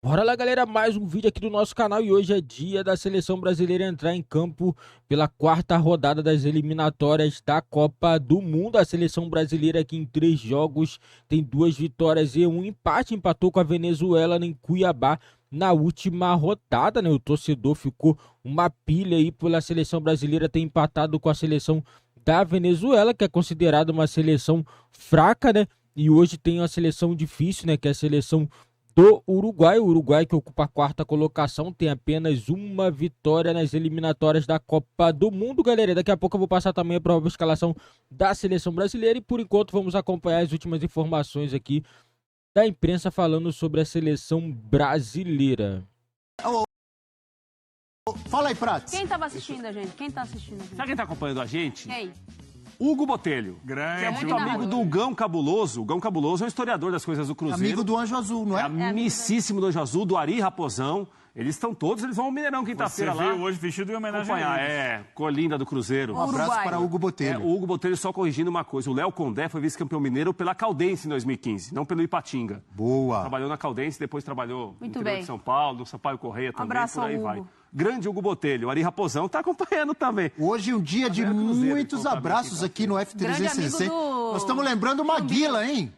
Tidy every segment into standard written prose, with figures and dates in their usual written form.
Bora lá, galera, mais um vídeo aqui do nosso canal e hoje é dia da seleção brasileira entrar em campo pela quarta rodada das eliminatórias da Copa do Mundo. A seleção brasileira aqui em 3 jogos tem 2 vitórias e um empate, empatou com a Venezuela em Cuiabá na última rodada, né? O torcedor ficou uma pilha aí pela seleção brasileira ter empatado com a seleção da Venezuela, que é considerada uma seleção fraca, né? E hoje tem uma seleção difícil, né? Que é a seleção do Uruguai. O Uruguai, que ocupa a quarta colocação, tem apenas uma vitória nas eliminatórias da Copa do Mundo, galera. Daqui a pouco eu vou passar também a provável escalação da seleção brasileira e por enquanto vamos acompanhar as últimas informações aqui da imprensa falando sobre a seleção brasileira. Fala aí, Prats. Quem estava assistindo a gente? Quem tá assistindo a gente? Sabe quem tá acompanhando a gente? Quem? Hugo Botelho. Grande. Que é muito Hugo. amigo do Gão Cabuloso. O Gão Cabuloso é um historiador das coisas do Cruzeiro. Amigo do Anjo Azul, não é? Amicíssimo do Anjo Azul, do Ari Raposão. Eles estão todos, eles vão ao Mineirão Você quinta-feira lá. veio hoje vestido em homenagem Acompanhar, a eles. Colinda do Cruzeiro. Um abraço Uruguai. para Hugo O Botelho. Hugo Botelho só corrigindo uma coisa. O Léo Condé foi vice-campeão mineiro pela Caldense em 2015, não pelo Ipatinga. Boa. Trabalhou na Caldense, depois trabalhou no Muito interior bem. de São Paulo, no Sampaio Correia também, Abraço por aí ao vai. Hugo. Grande Hugo Botelho. O Ari Raposão tá acompanhando também. Hoje um dia de Cruzeiro, muitos então, abraços aqui no Grande F360. amigo do- Nós estamos lembrando o Maguila, hein?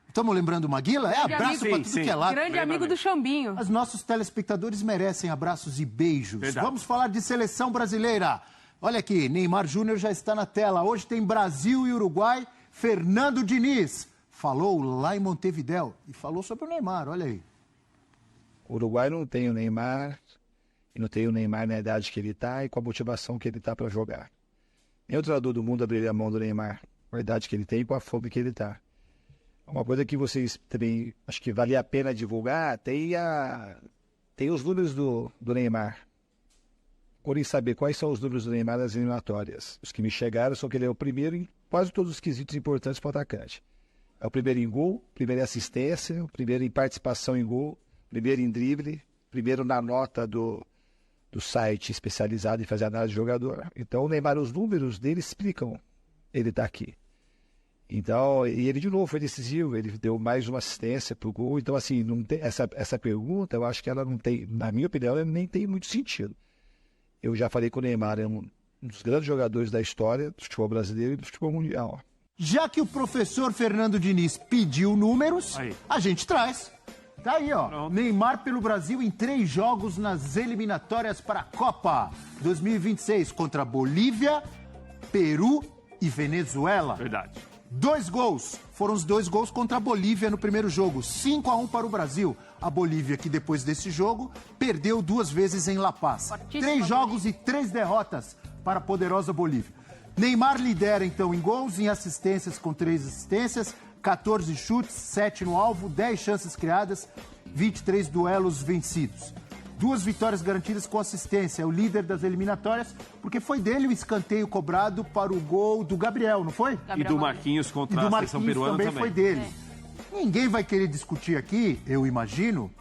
Estamos lembrando o Maguila? É abraço amigo. para tudo Sim, que é sim. lado. Grande amigo do Xambinho. Mas nossos telespectadores merecem abraços e beijos. Verdade. Vamos falar de seleção brasileira. Olha aqui, Neymar Júnior já está na tela. Hoje tem Brasil e Uruguai. Fernando Diniz falou lá em Montevidéu e falou sobre o Neymar, olha aí. O Uruguai não tem o Neymar, e não tem o Neymar na idade que ele está e com a motivação que ele está para jogar. Nem o treinador do mundo abriria a mão do Neymar, com a idade que ele tem e com a fome que ele está. Uma coisa que vocês também, acho que vale a pena divulgar, tem os números do Neymar. Procurem saber quais são os números do Neymar nas eliminatórias. Os que me chegaram são que ele é o primeiro em quase todos os quesitos importantes para o atacante. É o primeiro em gol, primeiro em assistência, o primeiro em participação em gol, primeiro em drible, primeiro na nota do site especializado em fazer análise de jogador. Então o Neymar, os números dele explicam ele está aqui. Então, e ele de novo foi decisivo, ele deu mais uma assistência para o gol. Então, assim, não tem, essa pergunta, eu acho que ela não tem, na minha opinião, ela nem tem muito sentido. Eu já falei que o Neymar é um dos grandes jogadores da história do futebol brasileiro e do futebol mundial. Já que o professor Fernando Diniz pediu números, Aí. a gente traz. Tá aí, ó. Pronto. Neymar pelo Brasil em 3 jogos nas eliminatórias para a Copa 2026 contra Bolívia, Peru e Venezuela. Verdade. 2 gols. Foram os 2 gols contra a Bolívia no primeiro jogo. 5-1 para o Brasil. A Bolívia, que depois desse jogo, perdeu 2 vezes em La Paz. Fortíssima 3 jogos e 3 derrotas para a poderosa Bolívia. Neymar lidera, então, em gols, em assistências com 3 assistências, 14 chutes, 7 no alvo, 10 chances criadas, 23 duelos vencidos. 2 vitórias garantidas com assistência. É o líder das eliminatórias, porque foi dele o escanteio cobrado para o gol do Gabriel, não foi? E do Marquinhos E contra do a seleção Marquinhos peruana também também. foi dele. Ninguém vai querer discutir aqui, eu imagino,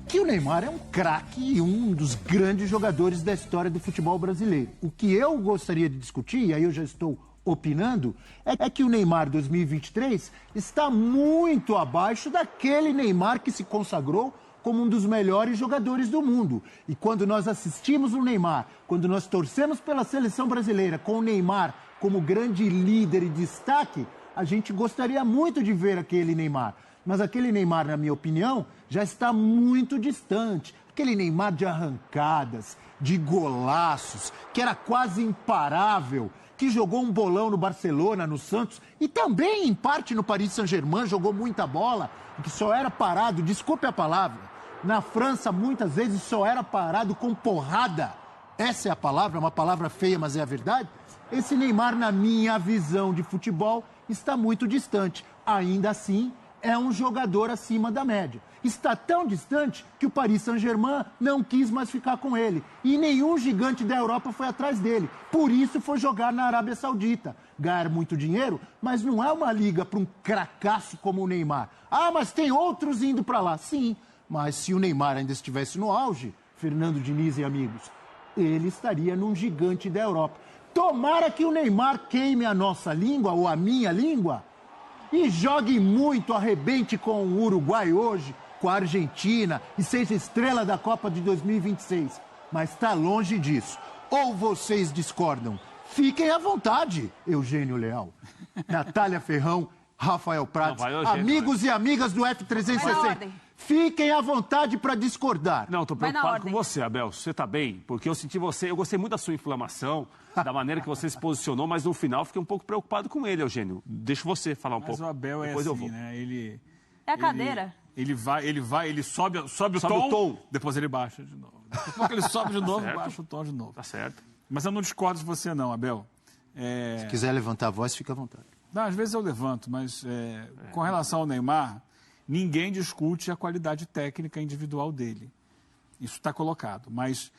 que o Neymar é um craque e um dos grandes jogadores da história do futebol brasileiro. O que eu gostaria de discutir, e aí eu já estou opinando, é que o Neymar 2023 está muito abaixo daquele Neymar que se consagrou como um dos melhores jogadores do mundo. E quando nós assistimos o Neymar, quando nós torcemos pela seleção brasileira com o Neymar como grande líder e destaque, a gente gostaria muito de ver aquele Neymar. Mas aquele Neymar, na minha opinião, já está muito distante. Aquele Neymar de arrancadas, de golaços, que era quase imparável, que jogou um bolão no Barcelona, no Santos, e também, em parte, no Paris Saint-Germain, jogou muita bola, que só era parado, desculpe a palavra, na França, muitas vezes, só era parado com porrada. Essa é a palavra, uma palavra feia, mas é a verdade. Esse Neymar, na minha visão de futebol, está muito distante. Ainda assim, é um jogador acima da média. Está tão distante que o Paris Saint-Germain não quis mais ficar com ele. E nenhum gigante da Europa foi atrás dele. Por isso foi jogar na Arábia Saudita. Ganhar muito dinheiro, mas não é uma liga para um cracaço como o Neymar. Ah, mas tem outros indo para lá. Sim, mas se o Neymar ainda estivesse no auge, Fernando Diniz e amigos, ele estaria num gigante da Europa. Tomara que o Neymar queime a nossa língua ou a minha língua e jogue muito, arrebente com o Uruguai hoje, com a Argentina e seja estrela da Copa de 2026. Mas está longe disso. Ou vocês discordam? Fiquem à vontade, Eugênio Leal, Natália Ferrão, Rafael Prats, amigos e amigas do F360. Fiquem à vontade para discordar. Não, tô preocupado com você, Abel. Você tá bem? Porque eu senti você... Eu gostei muito da sua inflamação, da maneira que você se posicionou, mas no final fiquei um pouco preocupado com ele, Eugênio. Deixa você falar um pouco. Mas o Abel é assim, né? É a cadeira. Ele sobe o tom, depois ele baixa de novo. Daqui a pouco ele sobe de novo, baixa o tom de novo. Tá certo. Mas eu não discordo de você não, Abel. Se quiser levantar a voz, fica à vontade. Não, às vezes eu levanto, mas com relação ao Neymar, ninguém discute a qualidade técnica individual dele. Isso está colocado. Mas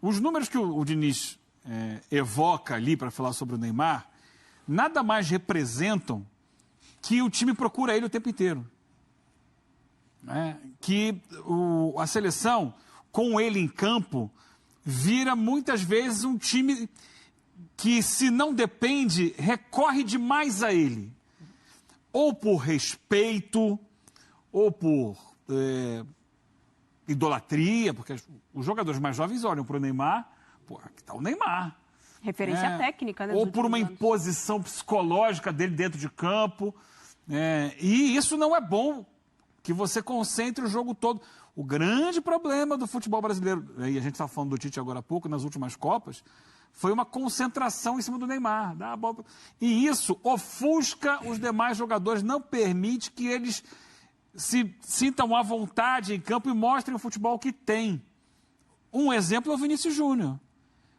os números que o Diniz evoca ali para falar sobre o Neymar, nada mais representam que o time procura ele o tempo inteiro. Que a seleção, com ele em campo, vira muitas vezes um time que, se não depende, recorre demais a ele. Ou por respeito, ou por idolatria, porque os jogadores mais jovens olham para o Neymar, pô, aqui está o Neymar. Referência técnica, né? Ou por uma imposição psicológica dele dentro de campo. E isso não é bom, que você concentre o jogo todo. O grande problema do futebol brasileiro, e a gente está falando do Tite agora há pouco, nas últimas Copas, foi uma concentração em cima do Neymar. E isso ofusca os demais jogadores, não permite que eles se sintam à vontade em campo e mostrem o futebol que tem. Um exemplo é o Vinícius Júnior.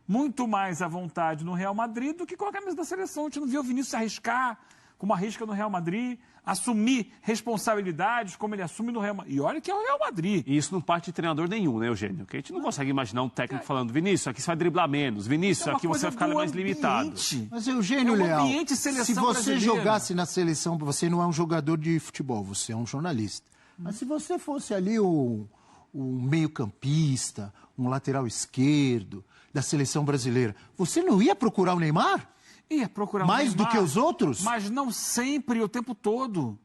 Muito mais à vontade no Real Madrid do que com a camisa da seleção. A gente não viu o Vinícius se arriscar, como arrisca no Real Madrid, assumir responsabilidades como ele assume no Real Madrid. E olha que é o Real Madrid. E isso não parte de treinador nenhum, né, Eugênio? Porque a gente não consegue imaginar um técnico falando, Vinícius, aqui você vai driblar menos, Vinícius, aqui você vai ficar mais limitado. Mas, Eugênio Leal, se você brasileira. jogasse na seleção, você não é um jogador de futebol, você é um jornalista. Mas se você fosse ali um meio-campista, um lateral esquerdo da seleção brasileira, você não ia procurar o Neymar? Ia procurar mais o Neymar, do que os outros? Mas não sempre, o tempo todo.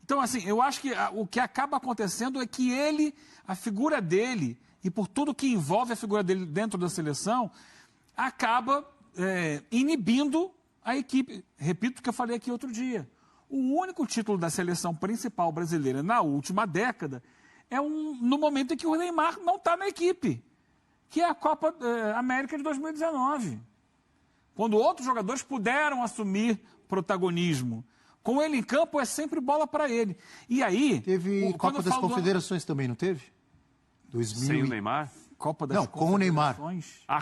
Então, assim, eu acho que o que acaba acontecendo é que ele, a figura dele, e por tudo que envolve a figura dele dentro da seleção, acaba inibindo a equipe. Repito o que eu falei aqui outro dia. O único título da seleção principal brasileira na última década é no momento em que o Neymar não está na equipe, que é a Copa América de 2019. Quando outros jogadores puderam assumir protagonismo. Com ele em campo, é sempre bola para ele. E aí... Teve Copa das Confederações também, não teve? Sem o Neymar? Copa das com o Neymar.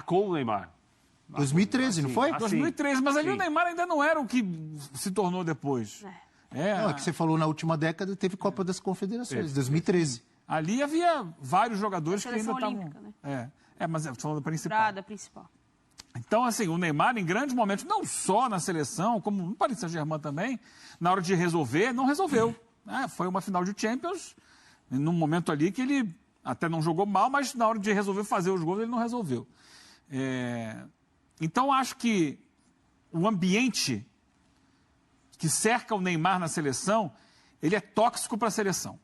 Com o Neymar. 2013, não foi? 2013, mas ali o Neymar ainda não era o que se tornou depois. Não, é que você falou na última década, teve Copa das Confederações, 2013. Ali havia vários jogadores que ainda estavam... Olímpica, né? Mas eu falando da principal. Da principal. Então, assim, o Neymar, em grandes momentos, não só na seleção, como no Paris Saint-Germain também, na hora de resolver, não resolveu. Foi uma final de Champions, num momento ali que ele até não jogou mal, mas na hora de resolver fazer os gols, ele não resolveu. Então, acho que o ambiente que cerca o Neymar na seleção, ele é tóxico para a seleção.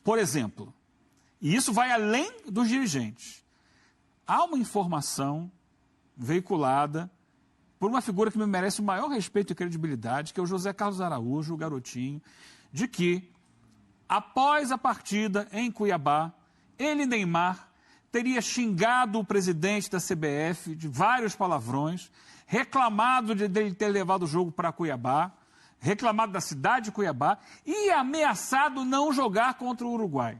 Por exemplo, e isso vai além dos dirigentes, há uma informação veiculada por uma figura que me merece o maior respeito e credibilidade, que é o José Carlos Araújo, o garotinho, de que, após a partida em Cuiabá, ele, Neymar, teria xingado o presidente da CBF de vários palavrões, reclamado de ele ter levado o jogo para Cuiabá, reclamado da cidade de Cuiabá e ameaçado não jogar contra o Uruguai.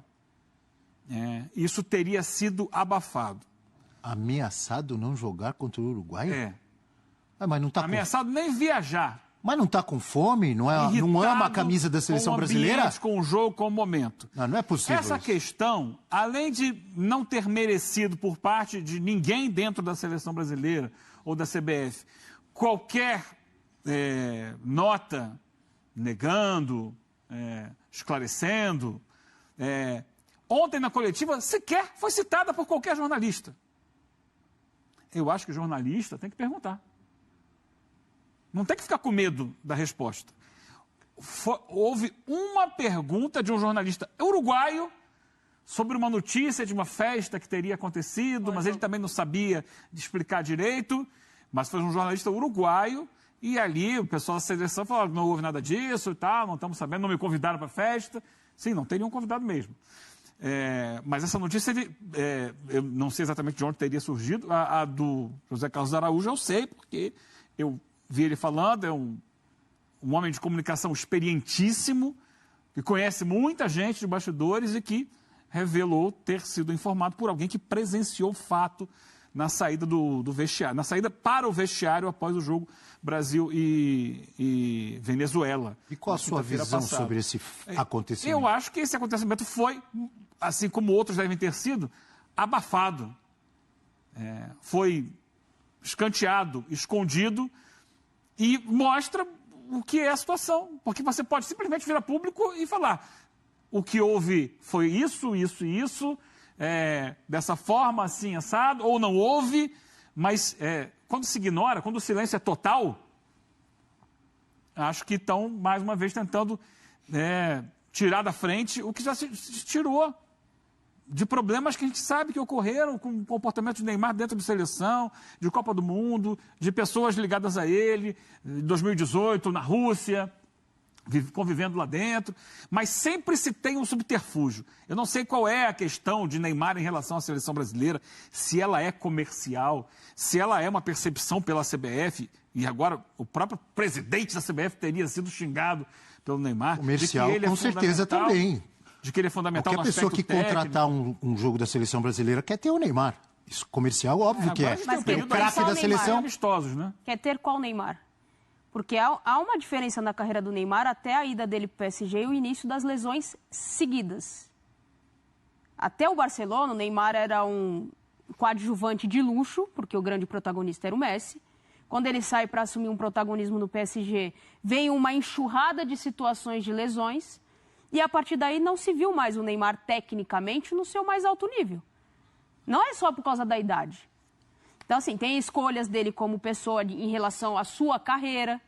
Isso teria sido abafado. Ameaçado não jogar contra o Uruguai? Mas não tá ameaçado nem viajar. Mas não está com fome? Não ama a camisa da seleção brasileira? Com o jogo, com o momento. Não é possível. Essa questão, além de não ter merecido por parte de ninguém dentro da seleção brasileira ou da CBF qualquer nota negando, esclarecendo, ontem na coletiva sequer foi citada por qualquer jornalista. Eu acho que o jornalista tem que perguntar. Não tem que ficar com medo da resposta. Houve uma pergunta de um jornalista uruguaio sobre uma notícia de uma festa que teria acontecido, mas ele também não sabia de explicar direito, mas foi um jornalista uruguaio, e ali o pessoal da seleção falou, não houve nada disso e tal, não estamos sabendo, não me convidaram para a festa. Sim, não teriam convidado mesmo. Mas essa notícia, eu não sei exatamente de onde teria surgido, a do José Carlos Araújo eu sei, porque eu vi ele falando, é um homem de comunicação experientíssimo, que conhece muita gente de bastidores e que revelou ter sido informado por alguém que presenciou o fato na saída do vestiário, na saída para o vestiário após o jogo Brasil e Venezuela. E qual a sua visão sobre esse acontecimento? Eu acho que esse acontecimento foi, assim como outros devem ter sido, abafado. Foi escanteado, escondido e mostra o que é a situação. Porque você pode simplesmente vir a público e falar o que houve foi isso, isso e isso, dessa forma, assim, assado, ou não houve, mas quando se ignora, quando o silêncio é total, acho que estão, mais uma vez, tentando tirar da frente o que já se tirou de problemas que a gente sabe que ocorreram com o comportamento de Neymar dentro de seleção, de Copa do Mundo, de pessoas ligadas a ele, em 2018, na Rússia, convivendo lá dentro, mas sempre se tem um subterfúgio. Eu não sei qual é a questão de Neymar em relação à seleção brasileira, se ela é comercial, se ela é uma percepção pela CBF, e agora o próprio presidente da CBF teria sido xingado pelo Neymar. Comercial, de que ele com certeza também. De que ele é fundamental no aspecto técnico. Qualquer pessoa que contratar um jogo da seleção brasileira quer ter o Neymar. Isso comercial, óbvio que é. Mas o craque da seleção. Amistosos, né? Quer ter qual Neymar? Porque há uma diferença na carreira do Neymar até a ida dele para o PSG e o início das lesões seguidas. Até o Barcelona, o Neymar era um coadjuvante de luxo, porque o grande protagonista era o Messi. Quando ele sai para assumir um protagonismo no PSG, vem uma enxurrada de situações de lesões e a partir daí não se viu mais o Neymar tecnicamente no seu mais alto nível. Não é só por causa da idade. Então, assim, tem escolhas dele como pessoa em relação à sua carreira,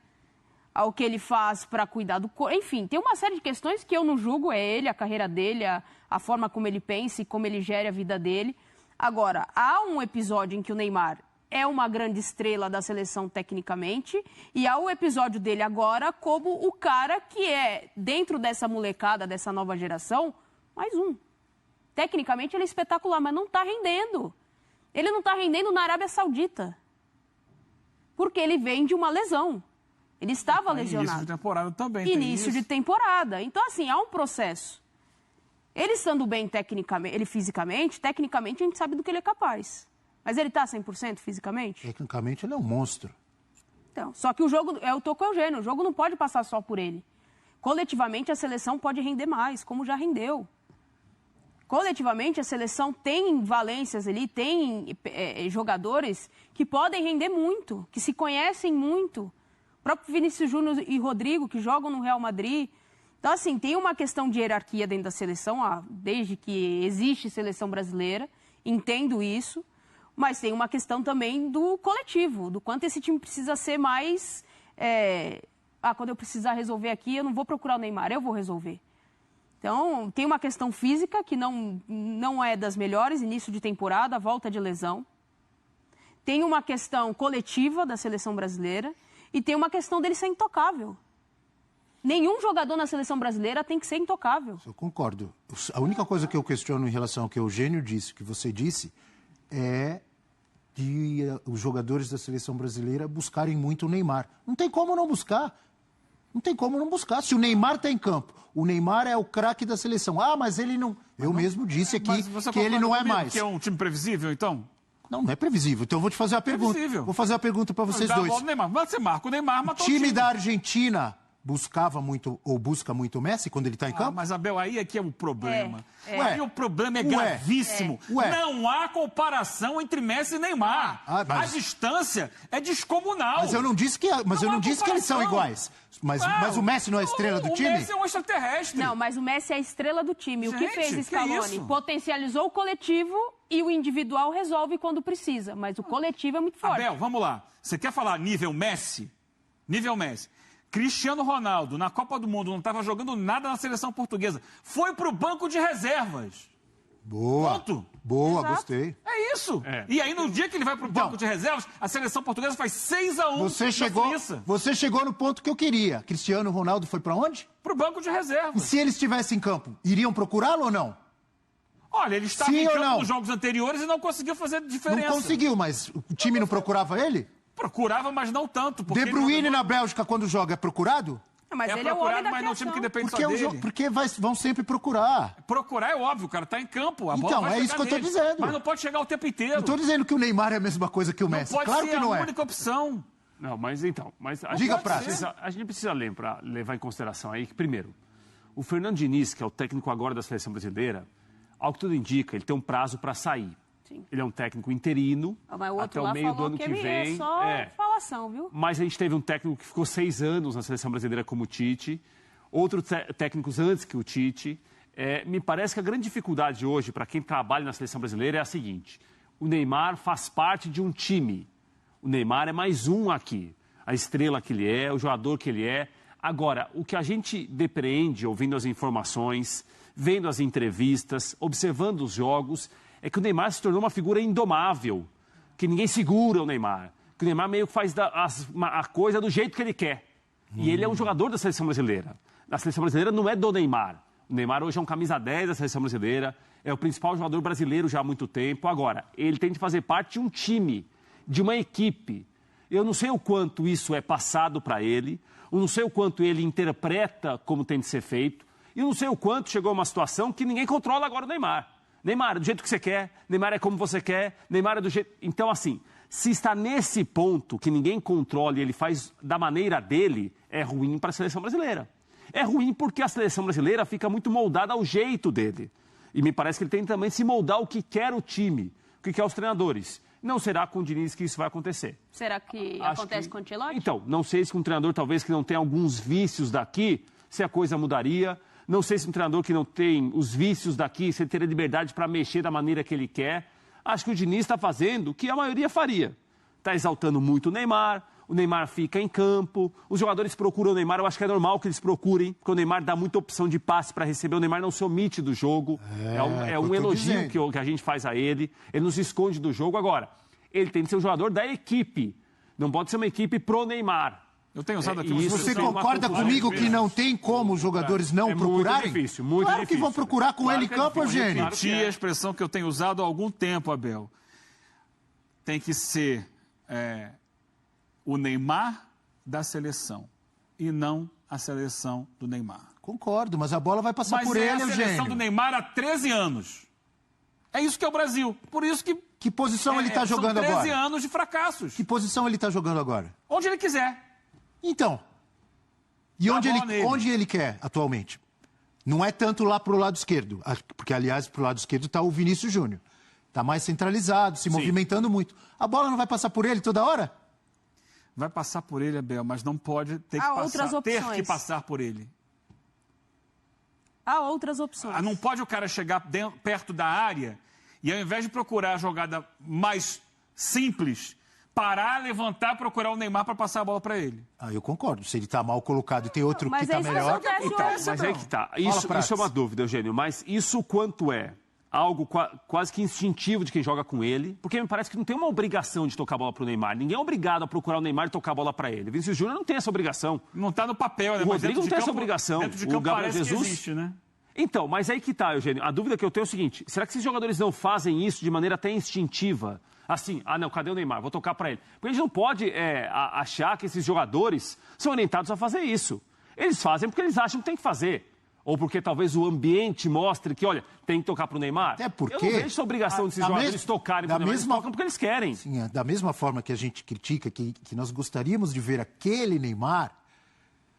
ao que ele faz para cuidar do corpo. Enfim, tem uma série de questões que eu não julgo, é ele, a carreira dele, a forma como ele pensa e como ele gera a vida dele. Agora, há um episódio em que o Neymar é uma grande estrela da seleção tecnicamente e há o episódio dele agora como o cara que é, dentro dessa molecada, dessa nova geração, mais um. Tecnicamente ele é espetacular, mas não está rendendo. Ele não está rendendo na Arábia Saudita. Porque ele vem de uma lesão. Ele estava lesionado. Início de temporada também. Início de temporada. Então, assim, há um processo. Ele estando bem tecnicamente, ele fisicamente, tecnicamente a gente sabe do que ele é capaz. Mas ele está 100% fisicamente? Tecnicamente ele é um monstro. Então, só que o jogo, eu estou com o Eugênio, o jogo não pode passar só por ele. Coletivamente a seleção pode render mais, como já rendeu. Coletivamente, a seleção tem valências ali, tem jogadores que podem render muito, que se conhecem muito. O próprio Vinícius Júnior e Rodrigo, que jogam no Real Madrid. Então, assim, tem uma questão de hierarquia dentro da seleção, desde que existe seleção brasileira, entendo isso. Mas tem uma questão também do coletivo, do quanto esse time precisa ser mais... quando eu precisar resolver aqui, eu não vou procurar o Neymar, eu vou resolver. Então, tem uma questão física que não é das melhores, início de temporada, volta de lesão. Tem uma questão coletiva da seleção brasileira e tem uma questão dele ser intocável. Nenhum jogador na seleção brasileira tem que ser intocável. Eu concordo. A única coisa que eu questiono em relação ao que o Eugênio disse, que você disse, é de os jogadores da seleção brasileira buscarem muito o Neymar. Não tem como não buscar. Não tem como não buscar. Se o Neymar está em campo, o Neymar é o craque da seleção. Mas ele não... Eu mesmo disse aqui que ele não é mais. Que é um time previsível, então? Não é previsível. Então eu vou te fazer uma pergunta. Previsível. Vou fazer uma pergunta para vocês dois. Você marca o Neymar, matou o time da Argentina buscava muito ou busca muito o Messi quando ele está em campo? Mas, Abel, aí é que é o problema. Aí o problema é gravíssimo. Não há comparação entre Messi e Neymar. A distância é descomunal. Mas eu não disse que, eles são iguais. Mas o Messi não é a estrela do time? O Messi é um extraterrestre. Não, mas o Messi é a estrela do time. O que fez Scaloni? Potencializou o coletivo e o individual resolve quando precisa. Mas o coletivo é muito forte. Abel, vamos lá. Você quer falar nível Messi? Nível Messi. Cristiano Ronaldo, na Copa do Mundo, não estava jogando nada na seleção portuguesa. Foi para o banco de reservas. Boa. Ponto. Boa, Exato. gostei. É isso. E aí, no dia que ele vai pro banco de reservas, a seleção portuguesa faz 6-1 Você chegou no ponto que eu queria. Cristiano Ronaldo foi pra onde? Pro banco de E reservas. se ele estivesse em campo, iriam procurá-lo ou não? Olha, ele estava Sim em ou campo não? nos jogos anteriores e não conseguiu fazer diferença. Não conseguiu, mas o time não procurava ele? Procurava, mas não tanto. Porque De Bruyne ele- na Bélgica, quando joga, é procurado? Mas é ele é o homem procurado, da mas num time criação. que depende Porque, só dele. vão sempre procurar. Procurar é óbvio, o cara tá em campo. A bola Então, vai é isso chegar que eu tô nele. dizendo. Mas não pode chegar o tempo inteiro. Não tô dizendo que o Neymar é a mesma coisa que o Não Messi. pode Claro ser que não a é. única opção. Não, mas então... Mas a Diga, gente Prats. precisa- A gente precisa levar em consideração aí que, primeiro, o Fernando Diniz, que é o técnico agora da seleção brasileira, ao que tudo indica, ele tem um prazo para sair. Sim. Ele é um técnico interino Mas o outro até o lá meio do falou ano que que ele vem. é só falação, viu? Mas a gente teve um técnico que ficou 6 anos na seleção brasileira como o Tite, outros técnicos antes que o Tite. Me parece que a grande dificuldade hoje para quem trabalha na seleção brasileira é a seguinte: o Neymar faz parte de um time. O Neymar é mais um aqui. A estrela que ele é, o jogador que ele é. Agora, o que a gente depreende ouvindo as informações, vendo as entrevistas, observando os jogos, é que o Neymar se tornou uma figura indomável, que ninguém segura o Neymar, que o Neymar meio que faz a coisa do jeito que ele quer. E ele é um jogador da seleção brasileira. A seleção brasileira não é do Neymar. O Neymar hoje é um camisa 10 da seleção brasileira, é o principal jogador brasileiro já há muito tempo. Agora, ele tem de fazer parte de um time, de uma equipe. Eu não sei o quanto isso é passado para ele, eu não sei o quanto ele interpreta como tem de ser feito, e eu não sei o quanto chegou a uma situação que ninguém controla agora o Neymar. Neymar, do jeito que você quer, Neymar é como você quer, Neymar é do jeito... Então, assim, se está nesse ponto que ninguém controla e ele faz da maneira dele, é ruim para a seleção brasileira. É ruim porque a seleção brasileira fica muito moldada ao jeito dele. E me parece que ele tem também de se moldar o que quer o time, o que quer os treinadores. Não será com o Diniz que isso vai acontecer. Será que Acho acontece que- com o Ancelotti? Então, não sei se com um treinador talvez que não tenha alguns vícios daqui, se a coisa mudaria. Não sei se um treinador que não tem os vícios daqui, se ele teria liberdade para mexer da maneira que ele quer. Acho que o Diniz está fazendo o que a maioria faria. Está exaltando muito o Neymar fica em campo, os jogadores procuram o Neymar, eu acho que é normal que eles procurem, porque o Neymar dá muita opção de passe para receber, o Neymar não se omite do jogo, é um eu tô elogio dizendo. que a gente faz a ele não se esconde do jogo. Agora, ele tem de ser um jogador da equipe, não pode ser uma equipe pro Neymar. Eu tenho usado aqui E uma isso Você expressão- uma concorda confusão comigo às que vezes. não tem como os jogadores não É muito procurarem? difícil, muito claro difícil. que vão procurar com Claro ele em que é campo, difícil, Eugênio. claro que Repetir é. a expressão que eu tenho usado há algum tempo, Abel. Tem que ser o Neymar da seleção e não a seleção do Neymar. Concordo, mas a bola vai passar Mas por é ele, a seleção Eugênio. do Neymar há 13 anos. É isso que é o Brasil. Por isso que Que posição ele está jogando são 13 agora? anos de fracassos. Que posição ele está jogando agora? Onde ele quiser. Então. E Dá onde bola ele, nele. onde ele quer atualmente? Não é tanto lá pro lado esquerdo, porque aliás pro lado esquerdo está o Vinícius Júnior. Está mais centralizado, se movimentando muito. A bola não vai passar por ele toda hora? Vai passar por ele, Abel, mas não pode ter que, Há outras ter opções. que passar por ele. Há outras opções. Não pode o cara chegar perto da área e, ao invés de procurar a jogada mais simples, parar, levantar, procurar o Neymar para passar a bola para ele. Ah, eu concordo. Se ele está mal colocado e tem outro Mas que está é isso que melhor. acontece Então, hoje. mas aí que tá. Prats. Isso é uma dúvida, Eugênio. Mas isso quanto é algo quase que instintivo de quem joga com ele? Porque me parece que não tem uma obrigação de tocar a bola pro Neymar. Ninguém é obrigado a procurar o Neymar e tocar a bola para ele. Vinícius Júnior não tem essa obrigação. Não está no papel, né? O Mas Rodrigo dentro não de tem essa campo- obrigação. Dentro de O campo Gabriel parece Jesus- que existe, né? Então, mas aí que tá, Eugênio. A dúvida que eu tenho é o seguinte: será que esses jogadores não fazem isso de maneira até instintiva? Assim, não, cadê o Neymar? Vou tocar para ele. Porque a gente não pode achar que esses jogadores são orientados a fazer isso. Eles fazem porque eles acham que tem que fazer. Ou porque talvez o ambiente mostre que, olha, tem que tocar para o Neymar. Até porque... Eu não vejo essa obrigação desses jogadores tocarem para o Neymar. Eles tocam porque eles querem. Sim, da mesma forma que a gente critica, que nós gostaríamos de ver aquele Neymar,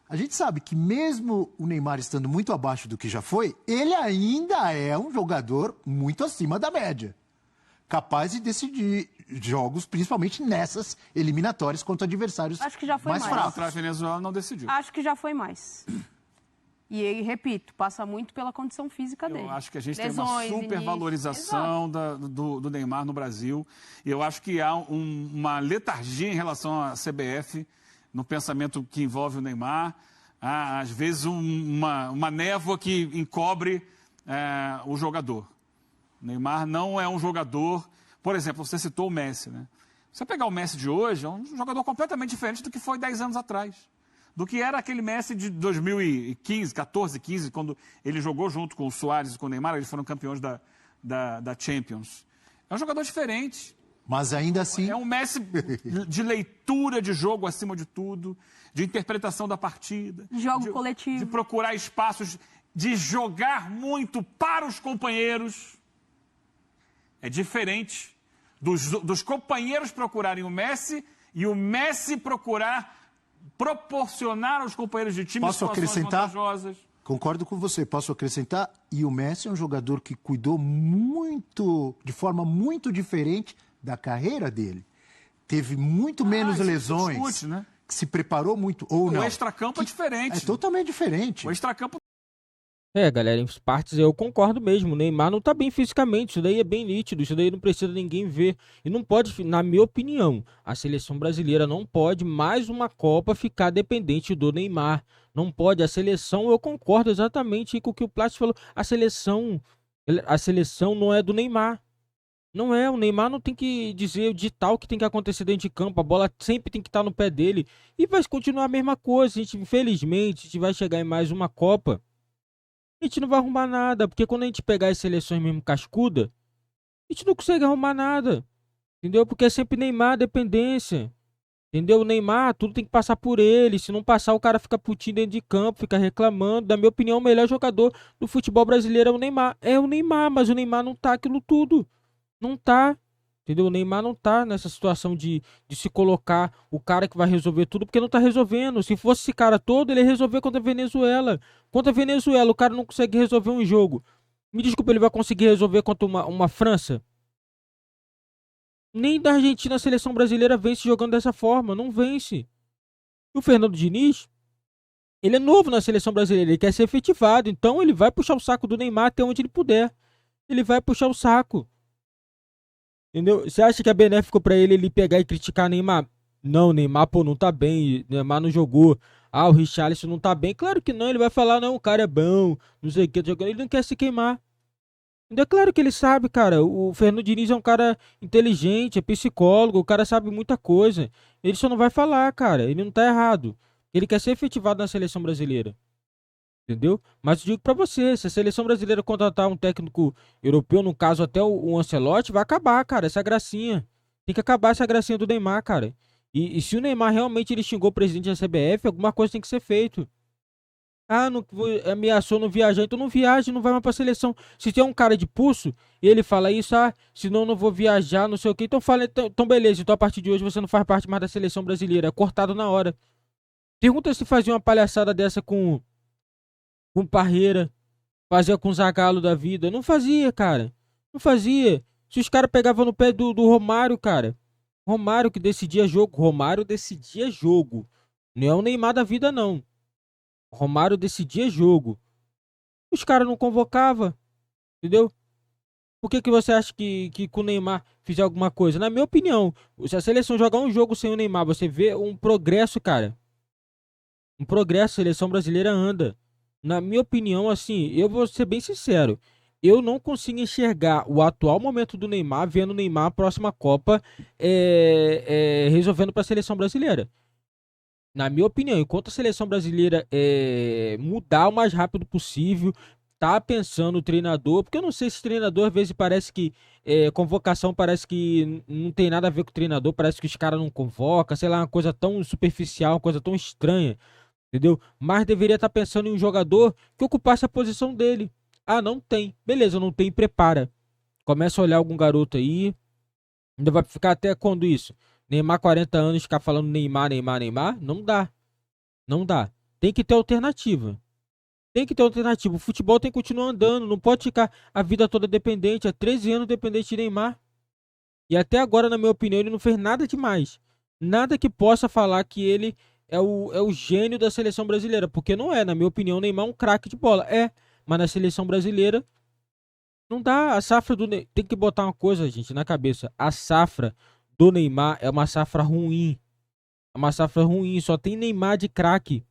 a gente sabe que mesmo o Neymar estando muito abaixo do que já foi, ele ainda é um jogador muito acima da média. Capaz de decidir jogos, principalmente nessas eliminatórias contra adversários Acho que já foi mais mais. fracos. Contra a Venezuela não decidiu. Acho que já foi mais. E aí, repito, passa muito pela condição física dele. Eu acho que a gente Lesões, tem uma supervalorização do Neymar no Brasil. E eu acho que há uma letargia em relação à CBF no pensamento que envolve o Neymar. Há, às vezes, uma névoa que encobre o jogador. O Neymar não é um jogador... Por exemplo, você citou o Messi, né? Você pegar o Messi de hoje, é um jogador completamente diferente do que foi 10 anos atrás. Do que era aquele Messi de 2015, 14, 15, quando ele jogou junto com o Suárez e com o Neymar, eles foram campeões da Champions. É um jogador diferente. Mas ainda assim... É um Messi de leitura de jogo acima de tudo, de interpretação da partida. Jogo coletivo. De procurar espaços, de jogar muito para os companheiros. É diferente dos companheiros procurarem o Messi e o Messi proporcionar aos companheiros de time Posso situações acrescentar? vantajosas. Concordo com você, posso acrescentar? E o Messi é um jogador que cuidou muito, de forma muito diferente da carreira dele. Teve muito menos lesões, discute, né? que se preparou muito, ou não. O extracampo é diferente. É totalmente diferente. O extracampo Galera, em partes eu concordo mesmo. O Neymar não tá bem fisicamente, isso daí é bem nítido, isso daí não precisa ninguém ver. E não pode, na minha opinião, a seleção brasileira não pode mais uma Copa ficar dependente do Neymar. Não pode, a seleção, eu concordo exatamente com o que o Plástico falou. A seleção não é do Neymar. Não é, o Neymar não tem que dizer de tal que tem que acontecer dentro de campo, a bola sempre tem que estar no pé dele. E vai continuar a mesma coisa, a gente, infelizmente, a gente vai chegar em mais uma Copa. A gente não vai arrumar nada, porque quando a gente pegar as seleções mesmo cascuda, a gente não consegue arrumar nada, entendeu? Porque é sempre Neymar, dependência, entendeu? O Neymar, tudo tem que passar por ele, se não passar o cara fica putinho dentro de campo, fica reclamando. Na minha opinião, o melhor jogador do futebol brasileiro é o Neymar, mas o Neymar não tá aquilo tudo, não tá. Entendeu? O Neymar não tá nessa situação de se colocar o cara que vai resolver tudo, porque não tá resolvendo. Se fosse esse cara todo, ele ia resolver contra a Venezuela. Contra a Venezuela, o cara não consegue resolver um jogo. Me desculpa, ele vai conseguir resolver contra uma França? Nem da Argentina a seleção brasileira vence jogando dessa forma. Não vence. E o Fernando Diniz, ele é novo na seleção brasileira, ele quer ser efetivado. Então ele vai puxar o saco do Neymar até onde ele puder. Ele vai puxar o saco. Entendeu? Você acha que é benéfico pra ele pegar e criticar Neymar? Não, Neymar, pô, não tá bem. Neymar não jogou. Ah, o Richarlison não tá bem. Claro que não, ele vai falar, não, o cara é bom, não sei o que, ele não quer se queimar. É claro que ele sabe, cara. O Fernando Diniz é um cara inteligente, é psicólogo, o cara sabe muita coisa. Ele só não vai falar, cara. Ele não tá errado. Ele quer ser efetivado na seleção brasileira. Entendeu? Mas eu digo pra você, se a seleção brasileira contratar um técnico europeu, no caso até o Ancelotti, vai acabar, cara, essa gracinha. Tem que acabar essa gracinha do Neymar, cara. E se o Neymar realmente ele xingou o presidente da CBF, alguma coisa tem que ser feito. Ah, não, ameaçou não viajar, então não viaja, não vai mais pra seleção. Se tem um cara de pulso e ele fala isso, senão eu não vou viajar, não sei o que, então fala, então beleza, então a partir de hoje você não faz parte mais da seleção brasileira, é cortado na hora. Pergunta se fazia uma palhaçada dessa com Parreira, fazia com o Zagallo da vida. Não fazia, cara. Não fazia. Se os caras pegavam no pé do Romário, cara. Romário que decidia jogo. Romário decidia jogo. Não é o Neymar da vida, não. Romário decidia jogo. Os caras não convocavam. Entendeu? Por que você acha que com o Neymar fizer alguma coisa? Na minha opinião, se a seleção jogar um jogo sem o Neymar, você vê um progresso, cara. Um progresso, a seleção brasileira anda. Na minha opinião, assim, eu vou ser bem sincero. Eu não consigo enxergar o atual momento do Neymar, vendo o Neymar, a próxima Copa, resolvendo para a seleção brasileira. Na minha opinião, enquanto a seleção brasileira mudar o mais rápido possível, tá pensando o treinador, porque eu não sei se treinador, às vezes parece que convocação parece que não tem nada a ver com o treinador, parece que os caras não convocam, sei lá, uma coisa tão superficial, uma coisa tão estranha. Entendeu? Mas deveria estar pensando em um jogador que ocupasse a posição dele. Ah, não tem. Beleza, não tem, prepara. Começa a olhar algum garoto aí. Ainda vai ficar até quando isso? Neymar, 40 anos, ficar falando Neymar, Neymar, Neymar? Não dá. Não dá. Tem que ter alternativa. Tem que ter alternativa. O futebol tem que continuar andando. Não pode ficar a vida toda dependente. Há 13 anos dependente de Neymar. E até agora, na minha opinião, ele não fez nada demais. Nada que possa falar que ele é o gênio da seleção brasileira, porque não é, na minha opinião, o Neymar é um craque de bola, mas na seleção brasileira não dá. A safra do Neymar, tem que botar uma coisa, gente, na cabeça, a safra do Neymar é uma safra ruim, só tem Neymar de craque,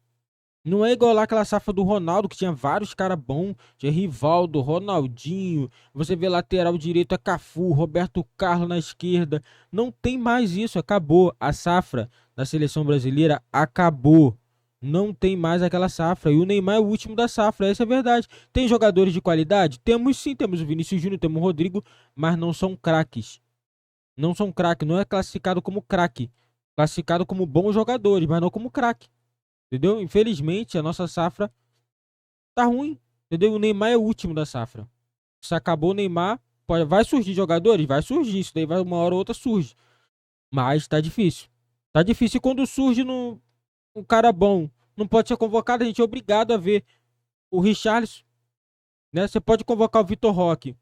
Não é igual lá aquela safra do Ronaldo, que tinha vários caras bons. Tinha Rivaldo, Ronaldinho. Você vê lateral direito é Cafu, Roberto Carlos na esquerda. Não tem mais isso, acabou. A safra da seleção brasileira acabou. Não tem mais aquela safra. E o Neymar é o último da safra, essa é a verdade. Tem jogadores de qualidade? Temos sim, temos o Vinícius Júnior, temos o Rodrigo, mas não são craques. Não são craques, não é classificado como craque. Classificado como bons jogadores, mas não como craque. Entendeu? Infelizmente, a nossa safra tá ruim. Entendeu? O Neymar é o último da safra. Se acabou o Neymar, vai surgir jogadores? Vai surgir. Isso daí uma hora ou outra surge. Mas tá difícil. Tá difícil. E quando surge um cara bom, não pode ser convocado, a gente é obrigado a ver o Richarlison. Né? Você pode convocar o Vitor Roque.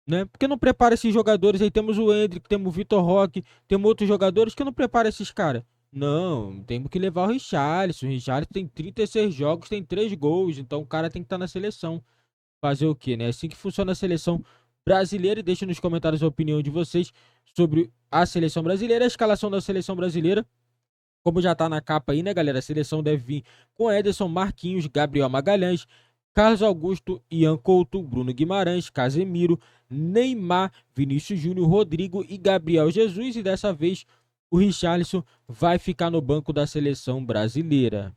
Né? Por que não prepara esses jogadores? Aí temos o Endrick, temos o Vitor Roque, temos outros jogadores que não prepara esses caras. Não, temos que levar o Richarlison. O Richarlison tem 36 jogos, tem 3 gols. Então o cara tem que estar na seleção. Fazer o quê, né? É assim que funciona a seleção brasileira. E deixe nos comentários a opinião de vocês sobre a seleção brasileira. A escalação da seleção brasileira, como já tá na capa aí, né, galera? A seleção deve vir com Ederson, Marquinhos, Gabriel Magalhães, Carlos Augusto, Ian Couto, Bruno Guimarães, Casemiro, Neymar, Vinícius Júnior, Rodrigo e Gabriel Jesus. E dessa vez o Richarlison vai ficar no banco da seleção brasileira.